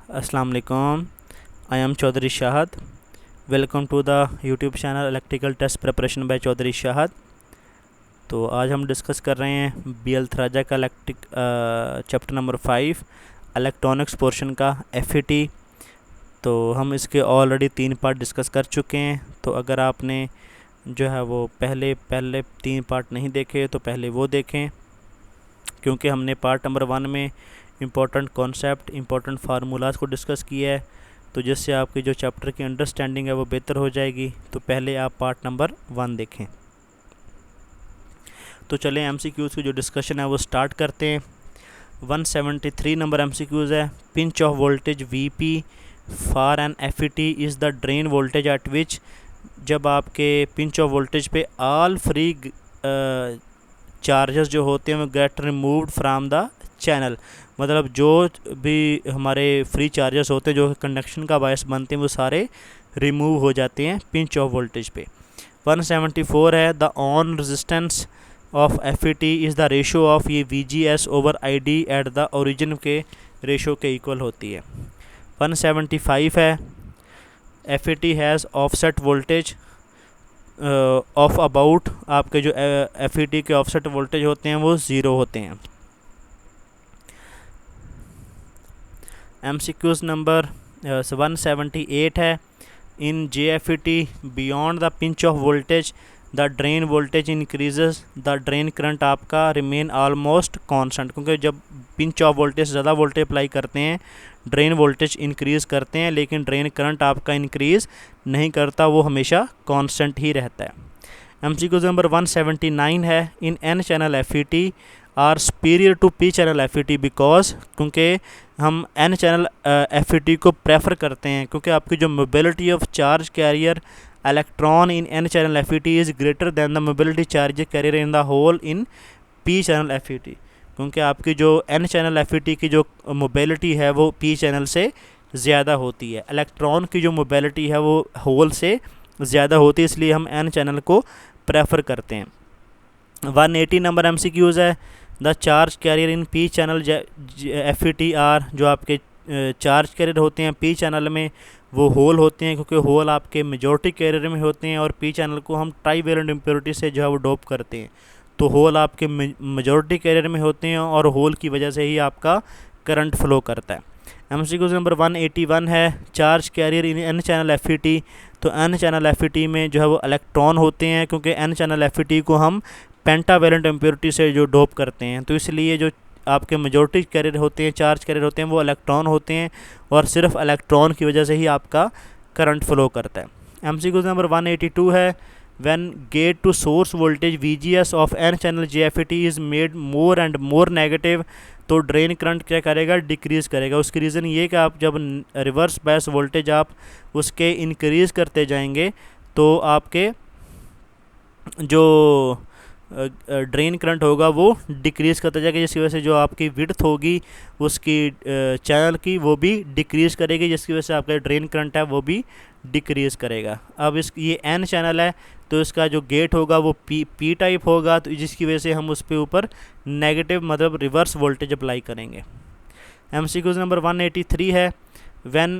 अस्सलाम वालेकुम। I am Chaudhary Shahad. Welcome to the YouTube channel electrical test preparation by Chaudhary Shahad. तो आज हम डिस्कस कर रहे हैं BL थराजा का electric chapter number 5 electronics portion का FET। तो हम इसके ऑलरेडी 3 पार्ट डिस्कस कर चुके हैं। तो अगर आपने जो है वो पहले 3 पार्ट नहीं देखे तो पहले वो देखें, क्योंकि हमने पार्ट नंबर 1 में इम्पोर्टेंट कॉन्सेप्ट, इम्पोर्टेंट फार्मूलाज को डिस्कस किया है, तो जिससे आपकी जो चैप्टर की अंडरस्टैंडिंग है वो बेहतर हो जाएगी। तो पहले आप पार्ट नंबर 1 देखें। तो चलें MCQs की जो डिस्कशन है वो स्टार्ट करते हैं। 173 नंबर MCQs है। Pinch off voltage VP for an FET is the drain voltage at which, जब आपके पिंच ऑफ वोल्टेज पे ऑल फ्री चार्जेस जो होते हैं वो get removed from the channel, मतलब जो भी हमारे फ्री चार्जेस होते हैं जो कंडक्शन का बायस बनते हैं वो सारे रिमूव हो जाते हैं पिंच ऑफ वोल्टेज पे। 174 है the on resistance of FET is the ratio of ये VGS over ID at the origin के रेशो के इक्वल होती है। 175 है FET has offset voltage of about, आपके जो FET के ऑफसेट वोल्टेज होते हैं वो 0 होते हैं। MCQs नंबर 178 है इन JFET beyond the pinch off voltage the drain voltage increases the drain current आपका रिमेन ऑलमोस्ट कांस्टेंट, क्योंकि जब पिंच ऑफ वोल्टेज ज़्यादा वोल्टेज अप्लाई करते हैं ड्रेन वोल्टेज इंक्रीज़ करते हैं, लेकिन ड्रेन करंट आपका इंक्रीज़ नहीं करता, वो हमेशा कांस्टेंट ही रहता है। MCQs नंबर 179 है in N channel FET are superior to P channel FET because, क्योंकि हम N चैनल FET को प्रेफर करते हैं क्योंकि आपकी जो mobility of charge carrier electron in N channel FET is greater than the mobility charge carrier in the hole in P channel FET, क्योंकि आपकी जो N चैनल FET की जो मोबिलिटी है वो P चैनल से ज़्यादा होती है, इलेक्ट्रॉन की जो मोबिलिटी है वो होल से ज़्यादा होती है, इसलिए हम N चैनल को प्रेफर करते हैं। 180 नंबर MCQs है the charge carrier in P channel FET are, जो आपके चार्ज कैरियर होते हैं P चैनल में वो होल होते हैं, क्योंकि होल आपके मेजॉरिटी कैरियर में होते हैं और P चैनल को हम ट्राईवेलेंट इम्प्योरिटी से जो है वो डोप करते हैं, तो होल आपके मेजॉरिटी कैरियर में होते हैं और होल की वजह से ही आपका करंट फ्लो करता है। MCQs नंबर 181 है charge carrier in N channel FET, तो N चैनल FET में जो है वो इलेक्ट्रॉन होते हैं, क्योंकि N चैनल FET को हम पेंटावेलेंट इम्प्योरिटी से जो डोप करते हैं, तो इसलिए जो आपके मेजॉरिटी कैरियर होते हैं, चार्ज कैरियर होते हैं, वो इलेक्ट्रॉन होते हैं और सिर्फ इलेक्ट्रॉन की वजह से ही आपका करंट फ्लो करता है। MCQs नंबर 182 है when gate to source voltage VGS of N channel JFET is made more and more negative, तो ड्रेन करंट क्या करेगा, डिक्रीज़ करेगा। उसकी रीज़न ये कि आप जब रिवर्स बायस वोल्टेज आप उसके इंक्रीज़ करते जाएंगे तो आपके जो ड्रेन करंट होगा वो डिक्रीज़ करता जाएगा, जिसकी वजह से जो आपकी विड्थ होगी उसकी चैनल की वो भी डिक्रीज़ करेगी, जिसकी वजह से आपका ड्रेन करंट है वो भी डिक्रीज़ करेगा। अब ये N चैनल है तो इसका जो गेट होगा वो P टाइप होगा, तो जिसकी वजह से हम उस पे ऊपर नेगेटिव मतलब रिवर्स वोल्टेज अप्लाई करेंगे। MCQs नंबर 183 है when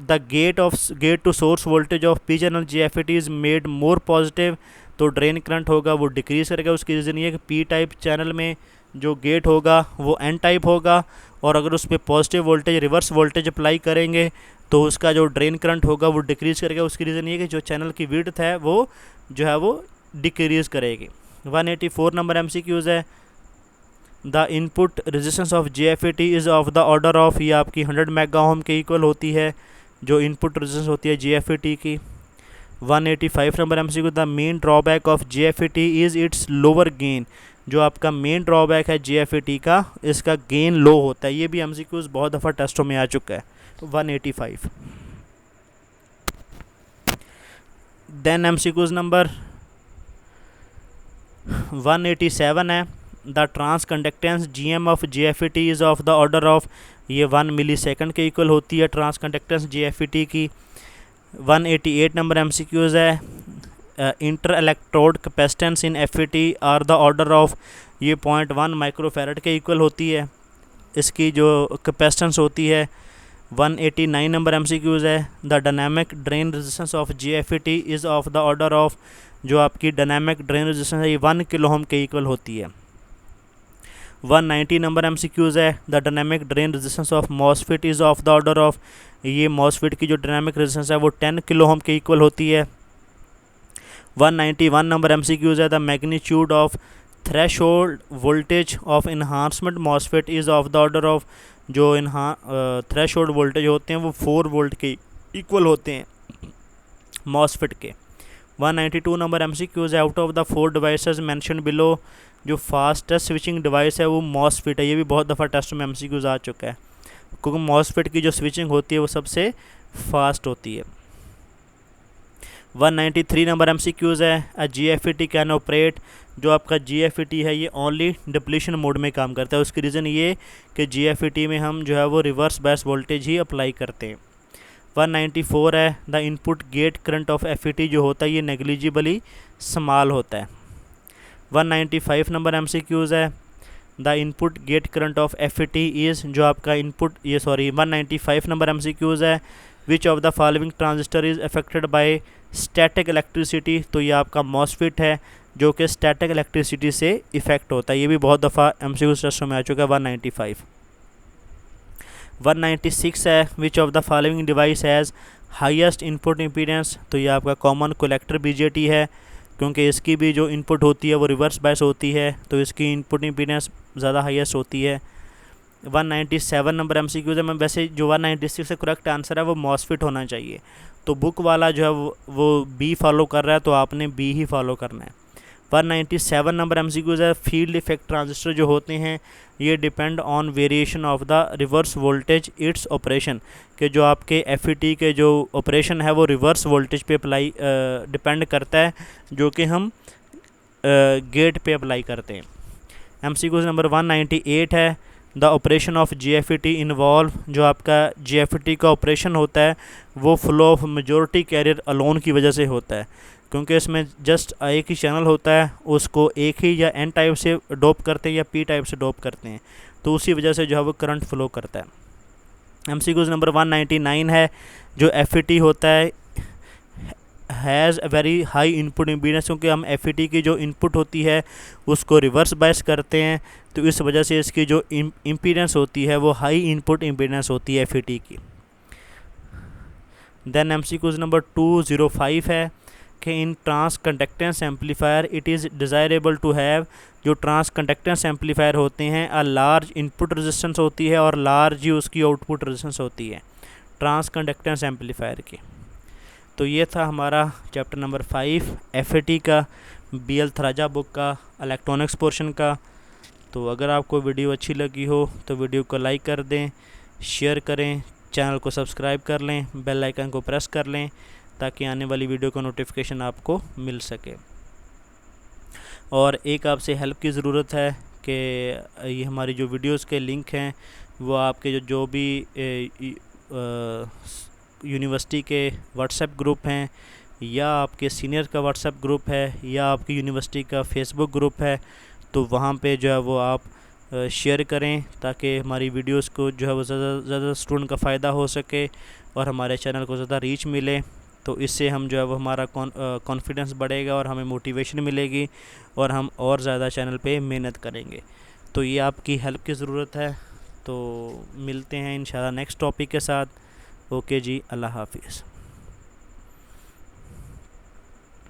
the gate to source voltage of P channel JFET is made more positive, तो ड्रेन करंट होगा वो डिक्रीज़ करेगा। उसकी रीज़न ये है कि P टाइप चैनल में जो गेट होगा वो N टाइप होगा, और अगर उस पर positive voltage reverse voltage apply करेंगे तो उसका जो ड्रेन करंट होगा वो डिक्रीज़ करेगा। उसकी रीज़न ये है कि जो चैनल की विड्थ है वो जो है वो डिक्रीज़ करेगी। 184 नंबर MCQs है the input resistance of JFET is of the order of, ये आपकी 100 मेगा ओम के इक्वल होती है जो इनपुट रेजिस्टेंस होती है JFET की। 185 number MCQ the main drawback of JFET is it's lower gain, जो आपका मेन ड्रॉबैक है JFET का, इसका गेन लो होता है। ये भी MCQs बहुत दफ़ा टेस्टों में आ चुका है। 185 देन MCQs नंबर 187 है the transconductance GM of JFET is of the order of, ये 1 मिली सेकेंड के इक्वल होती है ट्रांस कंडक्टेंस JFET की। 188 नंबर MCQs है inter electrode capacitance in FET are the order of, ये 0.1 माइक्रोफैरड के equal होती है। इसकी जो कैपेसिटेंस होती है 189 नंबर MCQs है, the dynamic drain resistance of JFET is of the order of, जो आपकी डायनामिक ड्रेन रेजिस्टेंस है ये 1 किलो ओम के इक्वल होती है। 190 नंबर MCQs है, the dynamic drain resistance of MOSFET is of the order of, ये MOSFET की जो डायनामिक रेजिस्टेंस है वो 10 किलो ओम के इक्वल होती है। 191 नंबर MCQs है, the magnitude of threshold voltage of enhancement MOSFET is of the order of, जो थ्रेशोल्ड वोल्टेज होते हैं वो 4 वोल्ट के इक्वल होते हैं MOSFET के। 192 नंबर MCQs है, out of the 4 devices mention below, जो फास्टेस्ट स्विचिंग डिवाइस है वो MOSFET है। ये भी बहुत दफ़ा टेस्ट में MCQs आ चुका है, क्योंकि MOSFET की जो स्विचिंग होती है वो सबसे फास्ट होती है। 193 नंबर MCQs है, अ JFET कैन ऑपरेट, जो आपका JFET है ये ओनली डिप्लीशन मोड में काम करता है। उसकी रीज़न ये कि JFET में हम जो है वो रिवर्स बायस वोल्टेज ही अप्लाई करते हैं। 194 है, the input gate current of FET जो होता है ये नेग्लिजिबली स्मॉल होता है। 195 नंबर MCQs है, the input gate current of FET is, जो आपका इनपुट 195 नंबर MCQs है, which of the following transistor is affected by static electricity, तो ये आपका MOSFET है जो कि स्टैटिक इलेक्ट्रिसिटी से इफ़ेक्ट होता है। ये भी बहुत दफ़ा MCQ टेस्टों में आ चुका है। 195 196 है, which of the following device has highest input impedance, तो ये आपका कॉमन कलेक्टर BJT है, क्योंकि इसकी भी जो इनपुट होती है वो रिवर्स बायस होती है, तो इसकी इनपुट इम्पीडेंस ज़्यादा हाईएस्ट होती है। 197 नंबर MCQs है, मैं वैसे जो 196 से करेक्ट आंसर है वो MOSFET होना चाहिए, तो बुक वाला जो है वो B फॉलो कर रहा है, तो आपने B ही फॉलो करना है। 197 नंबर MCQs है, फील्ड इफेक्ट ट्रांजिस्टर जो होते हैं ये depend on variation of the reverse voltage its operation, कि जो आपके FET के जो ऑपरेशन है वो रिवर्स वोल्टेज पे अप्लाई डिपेंड करता है, जो कि हम गेट पे अप्लाई करते हैं। MCQs नंबर 198 है, the operation of JFET involve, जो आपका JFET का ऑपरेशन होता है वो flow of majority carrier alone की वजह से होता है, क्योंकि इसमें जस्ट एक ही चैनल होता है, उसको एक ही या N टाइप से डोप करते हैं या P टाइप से डोप करते हैं, तो उसी वजह से जो है वो करंट फ्लो करता है। MCQs नंबर 199 है, जो FET होता है has a very high input impedance, क्योंकि हम FET की जो इनपुट होती है उसको रिवर्स बायस करते हैं, तो इस वजह से इसकी जो इम्पीडेंस होती है वो हाई इनपुट इम्पीडेंस होती है FET की। देन MCQs नंबर 205 है कि in transconductance amplifier it is desirable to have, जो ट्रांस कंडक्टेंस एम्पलीफायर होते हैं अ लार्ज इनपुट रेजिस्टेंस होती है और लार्ज ही उसकी आउटपुट रेजिस्टेंस होती है ट्रांस कंडक्टेंस एम्पलीफायर की। तो ये था हमारा चैप्टर नंबर 5 FET का, BL थराजा बुक का इलेक्ट्रॉनिक्स पोर्शन का। तो अगर आपको वीडियो अच्छी लगी हो तो वीडियो को लाइक कर दें, शेयर करें, चैनल को सब्सक्राइब कर लें, बेल आइकन को प्रेस कर लें, ताकि आने वाली वीडियो का नोटिफिकेशन आपको मिल सके। और एक आपसे हेल्प की ज़रूरत है कि ये हमारी जो वीडियोस के लिंक हैं वो आपके जो भी यूनिवर्सिटी के व्हाट्सएप ग्रुप हैं, या आपके सीनियर का व्हाट्सएप ग्रुप है, या आपकी यूनिवर्सिटी का फेसबुक ग्रुप है, तो वहाँ पे जो है वो आप शेयर करें, ताकि हमारी वीडियोस को जो है वो ज़्यादा स्टूडेंट का फ़ायदा हो सके और हमारे चैनल को ज़्यादा रीच मिले। तो इससे हम जो है वो हमारा कॉन्फिडेंस बढ़ेगा और हमें मोटिवेशन मिलेगी और हम और ज़्यादा चैनल पे मेहनत करेंगे। तो ये आपकी हेल्प की ज़रूरत है। तो मिलते हैं इंशाल्लाह नेक्स्ट टॉपिक के साथ। ओके जी, अल्लाह हाफिज़।